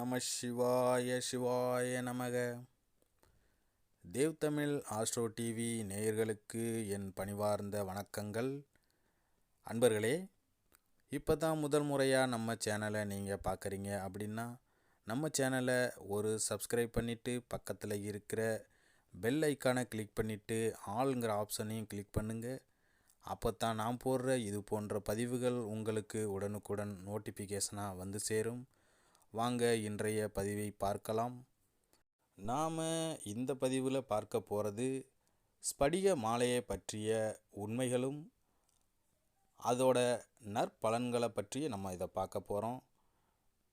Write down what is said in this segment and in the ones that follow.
நம சிவாய சிவாய நமக. தேவ் தமிழ் ஆஸ்ட்ரோ டிவி நேயர்களுக்கு என் பணிவார்ந்த வணக்கங்கள். அன்பர்களே, இப்போ தான் முதல் முறையாக நம்ம சேனலை நீங்கள் பார்க்குறீங்க அப்படின்னா நம்ம சேனலை ஒரு சப்ஸ்கிரைப் பண்ணிவிட்டு பக்கத்தில் இருக்கிற பெல் ஐக்கானை கிளிக் பண்ணிவிட்டு ஆளுங்கிற ஆப்ஷனையும் கிளிக் பண்ணுங்கள். அப்போ தான் நான் போடுற இது போன்ற பதிவுகள் உங்களுக்கு உடனுக்குடன் நோட்டிஃபிகேஷனாக வந்து சேரும். வாங்க இன்றைய பதிவை பார்க்கலாம். நாம் இந்த பதிவில் பார்க்க போகிறது ஸ்படிக மாலையை பற்றிய உண்மைகளும் அதோட நற்பலன்களை பற்றி நம்ம இதை பார்க்க போகிறோம்.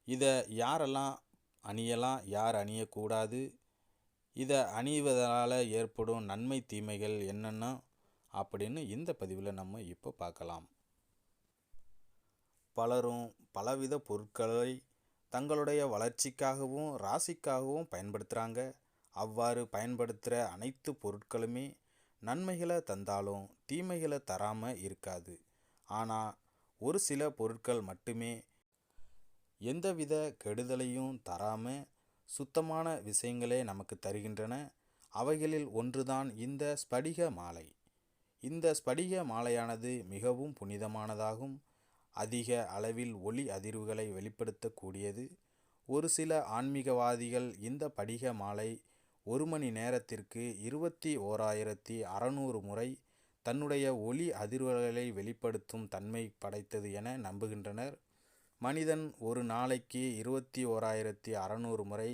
இதை யாரெல்லாம் அணியலாம், யார் அணியக்கூடாது, இதை அணிவதால் ஏற்படும் நன்மை தீமைகள் என்னென்ன அப்படின்னு இந்த பதிவில் நம்ம இப்போ பார்க்கலாம். பலரும் பலவித பொருட்களை தங்களுடைய வளர்ச்சிக்காகவும் ராசிக்காகவும் பயன்படுத்துகிறாங்க. அவ்வாறு பயன்படுத்துகிற அனைத்து பொருட்களுமே நன்மைகளை தந்தாலும் தீமைகளை தராமல் இருக்காது. ஆனால் ஒரு சில பொருட்கள் மட்டுமே எந்தவித கெடுதலையும் தராமல் சுத்தமான விஷயங்களே நமக்கு தருகின்றன. அவைகளில் ஒன்றுதான் இந்த ஸ்படிக மாலை. இந்த ஸ்படிக மாலையானது மிகவும் புனிதமானதாகும். அதிக அளவில் ஒளி அதிர்வுகளை வெளிப்படுத்தக்கூடியது. ஒரு சில ஆன்மீகவாதிகள் இந்த படிக மாலை 1 மணி நேரத்திற்கு 21,600 முறை தன்னுடைய ஒளி அதிர்வுகளை வெளிப்படுத்தும் தன்மை படைத்தது என நம்புகின்றனர். மனிதன் ஒரு நாளைக்கு 21,600 முறை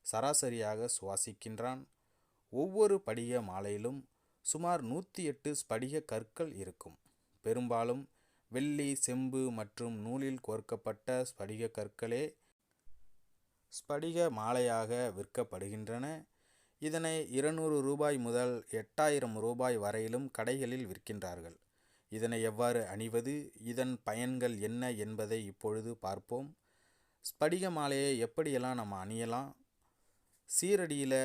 சராசரியாக சுவாசிக்கின்றான். ஒவ்வொரு படிக மாலையிலும் சுமார் 108 ஸ்படிக கற்கள் இருக்கும். பெரும்பாலும் வெள்ளி, செம்பு மற்றும் நூலில் கோர்க்கப்பட்ட ஸ்படிக கற்களே ஸ்படிக மாலையாக விற்கப்படுகின்றன. இதனை 200 ரூபாய் முதல் 8,000 ரூபாய் வரையிலும் கடைகளில் விற்கின்றார்கள். இதனை எவ்வாறு அணிவது, இதன் பயன்கள் என்ன என்பதை இப்பொழுது பார்ப்போம். ஸ்படிக மாலையை எப்படியெல்லாம் நம்ம அணியலாம்? சீரடியில்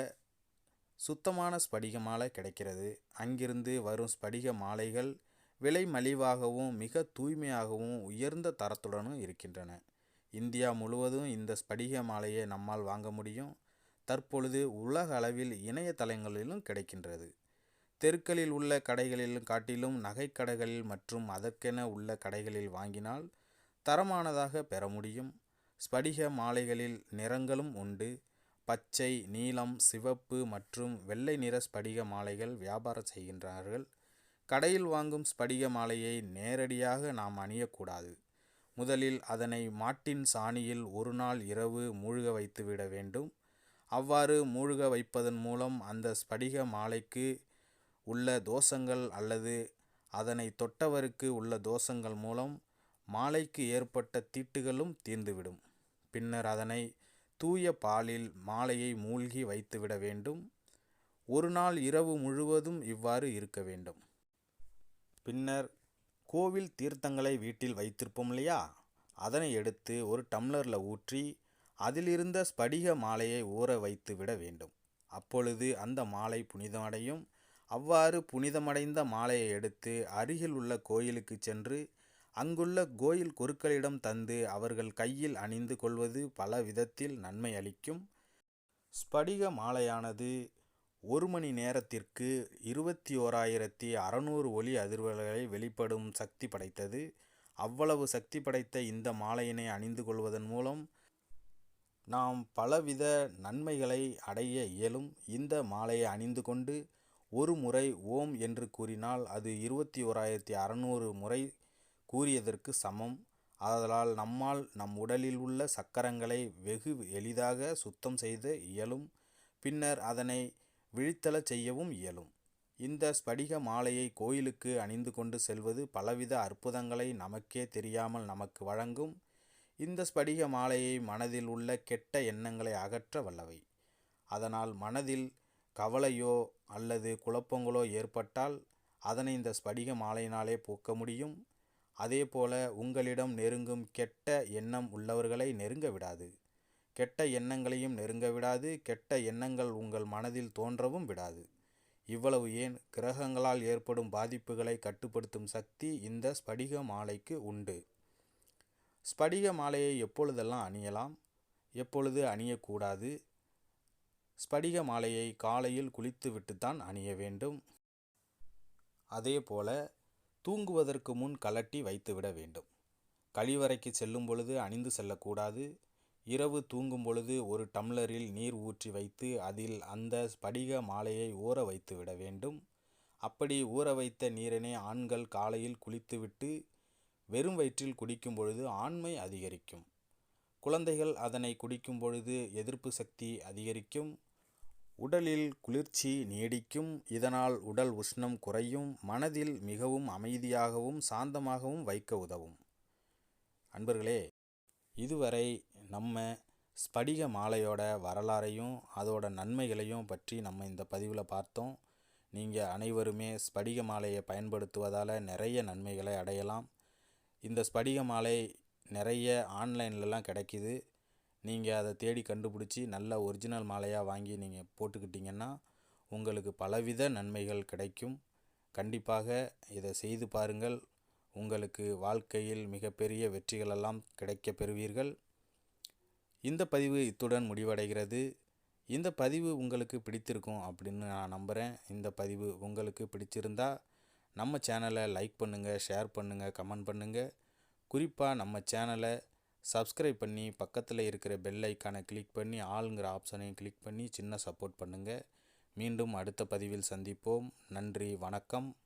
சுத்தமான ஸ்படிக மாலை கிடைக்கிறது. அங்கிருந்து வரும் ஸ்படிக மாலைகள் விலை மலிவாகவும் மிக தூய்மையாகவும் உயர்ந்த தரத்துடனும் இருக்கின்றன. இந்தியா முழுவதும் இந்த ஸ்படிக மாலையை நம்மால் வாங்க முடியும். தற்பொழுது உலக அளவில் இணையதளங்களிலும் கிடைக்கின்றது. தெருக்களில் உள்ள கடைகளிலும் காட்டிலும் நகைக்கடைகளில் மற்றும் அதற்கென உள்ள கடைகளில் வாங்கினால் தரமானதாக பெற முடியும். ஸ்படிக மாலைகளில் நிறங்களும் உண்டு. பச்சை, நீலம், சிவப்பு மற்றும் வெள்ளை நிற ஸ்படிக மாலைகள் வியாபாரம் செய்கின்றார்கள். கடையில் வாங்கும் ஸ்படிக மாலையை நேரடியாக நாம் அணியக்கூடாது. முதலில் அதனை மாட்டின் சாணியில் ஒரு நாள் இரவு மூழ்க வைத்து விட வேண்டும். அவ்வாறு மூழ்க வைப்பதன் மூலம் அந்த ஸ்படிக மாலைக்கு உள்ள தோஷங்கள் அல்லது அதனை தொட்டவருக்கு உள்ள தோஷங்கள் மூலம் மாலைக்கு ஏற்பட்ட தீட்டுகளும் தீர்ந்துவிடும். பின்னர் அதனை தூய பாலில் மாலையை மூழ்கி வைத்துவிட வேண்டும். ஒரு நாள் இரவு முழுவதும் இவ்வாறு இருக்க வேண்டும். பின்னர் கோவில் தீர்த்தங்களை வீட்டில் வைத்திருப்போம் இல்லையா, அதனை எடுத்து ஒரு டம்ளரில் ஊற்றி அதிலிருந்த ஸ்படிக மாலையை ஊற வைத்து விட வேண்டும். அப்பொழுது அந்த மாலை புனிதமடையும். அவ்வாறு புனிதமடைந்த மாலையை எடுத்து அருகில் உள்ள கோயிலுக்கு சென்று அங்குள்ள கோயில் குருக்களிடம் தந்து அவர்கள் கையில் அணிந்து கொள்வது பல விதத்தில் நன்மை அளிக்கும். ஸ்படிக மாலையானது 1 மணி நேரத்திற்கு 21,600 ஒளி அதிர்வுகளை வெளிப்படும் சக்தி படைத்தது. அவ்வளவு சக்தி படைத்த இந்த மாலையினை அணிந்து கொள்வதன் மூலம் நாம் பலவித நன்மைகளை அடைய இயலும். இந்த மாலையை அணிந்து கொண்டு ஒரு முறை ஓம் என்று கூறினால் அது 21,600 முறை கூறியதற்கு சமம். ஆதலால் நம்மால் நம் உடலில் உள்ள சக்கரங்களை வெகு எளிதாக சுத்தம் செய்த இயலும். பின்னர் அதனை விழித்தெழச் செய்யவும் இயலும். இந்த ஸ்படிக மாலையை கோயிலுக்கு அணிந்து கொண்டு செல்வது பலவித அற்புதங்களை நமக்கே தெரியாமல் நமக்கு வழங்கும். இந்த ஸ்படிக மாலையை மனதில் உள்ள கெட்ட எண்ணங்களை அகற்ற வல்லவை. அதனால் மனதில் கவலையோ அல்லது குழப்பங்களோ ஏற்பட்டால் அதனை இந்த ஸ்படிக மாலையினாலே போக்க முடியும். அதேபோல உங்களிடம் நெருங்கும் கெட்ட எண்ணம் உள்ளவர்களை நெருங்க விடாது. கெட்ட எண்ணங்களையும் நெருங்க விடாது. கெட்ட எண்ணங்கள் உங்கள் மனதில் தோன்றவும் விடாது. இவ்வளவு ஏன், கிரகங்களால் ஏற்படும் பாதிப்புகளை கட்டுப்படுத்தும் சக்தி இந்த ஸ்படிக மாலைக்கு உண்டு. ஸ்படிக மாலையை எப்பொழுதெல்லாம் அணியலாம்? எப்பொழுது அணியக்கூடாது? ஸ்படிக மாலையை காலையில் குளித்துவிட்டுத்தான் அணிய வேண்டும். அதேபோல தூங்குவதற்கு முன் கழட்டி வைத்துவிட வேண்டும். கழிவறைக்கு செல்லும் பொழுது அணிந்து செல்லக்கூடாது. இரவு தூங்கும் பொழுது ஒரு டம்ளரில் நீர் ஊற்றி வைத்து அதில் அந்த ஸ்படிக மாலையை ஊற வைத்து விட வேண்டும். அப்படி ஊற வைத்த நீரினை ஆண்கள் காலையில் குளித்துவிட்டு வெறும் வயிற்றில் குடிக்கும் பொழுது ஆண்மை அதிகரிக்கும். குழந்தைகள் அதனை குடிக்கும் பொழுது எதிர்ப்பு சக்தி அதிகரிக்கும். உடலில் குளிர்ச்சி நீடிக்கும். இதனால் உடல் உஷ்ணம் குறையும். மனதில் மிகவும் அமைதியாகவும் சாந்தமாகவும் வைக்க உதவும். அன்பர்களே, இதுவரை நம்ம ஸ்படிக மாலையோட வரலாறையும் அதோட நன்மைகளையும் பற்றி நம்ம இந்த பதிவில் பார்த்தோம். நீங்கள் அனைவருமே ஸ்படிக மாலையை பயன்படுத்துவதால் நிறைய நன்மைகளை அடையலாம். இந்த ஸ்படிக மாலை நிறைய ஆன்லைன்லலாம் கிடைக்கிது. நீங்கள் அதை தேடி கண்டுபிடிச்சி நல்ல ஒரிஜினல் மாலையாக வாங்கி நீங்கள் போட்டுக்கிட்டிங்கன்னா உங்களுக்கு பலவித நன்மைகள் கிடைக்கும். கண்டிப்பாக இதை செய்து பாருங்கள். உங்களுக்கு வாழ்க்கையில் மிகப்பெரிய வெற்றிகளெல்லாம் கிடைக்கப் பெறுவீர்கள். இந்த பதிவு இத்துடன் முடிவடைகிறது. இந்த பதிவு உங்களுக்கு பிடித்திருக்கும் அப்படின்னு நான் நம்புகிறேன். இந்த பதிவு உங்களுக்கு பிடிச்சிருந்தா நம்ம சேனலை லைக் பண்ணுங்கள், ஷேர் பண்ணுங்கள், கமெண்ட் பண்ணுங்கள். குறிப்பாக நம்ம சேனலை சப்ஸ்கிரைப் பண்ணி பக்கத்தில் இருக்கிற பெல் ஐக்கானை கிளிக் பண்ணி ஆளுங்கிற ஆப்ஷனையும் கிளிக் பண்ணி சின்ன சப்போர்ட் பண்ணுங்கள். மீண்டும் அடுத்த பதிவில் சந்திப்போம். நன்றி, வணக்கம்.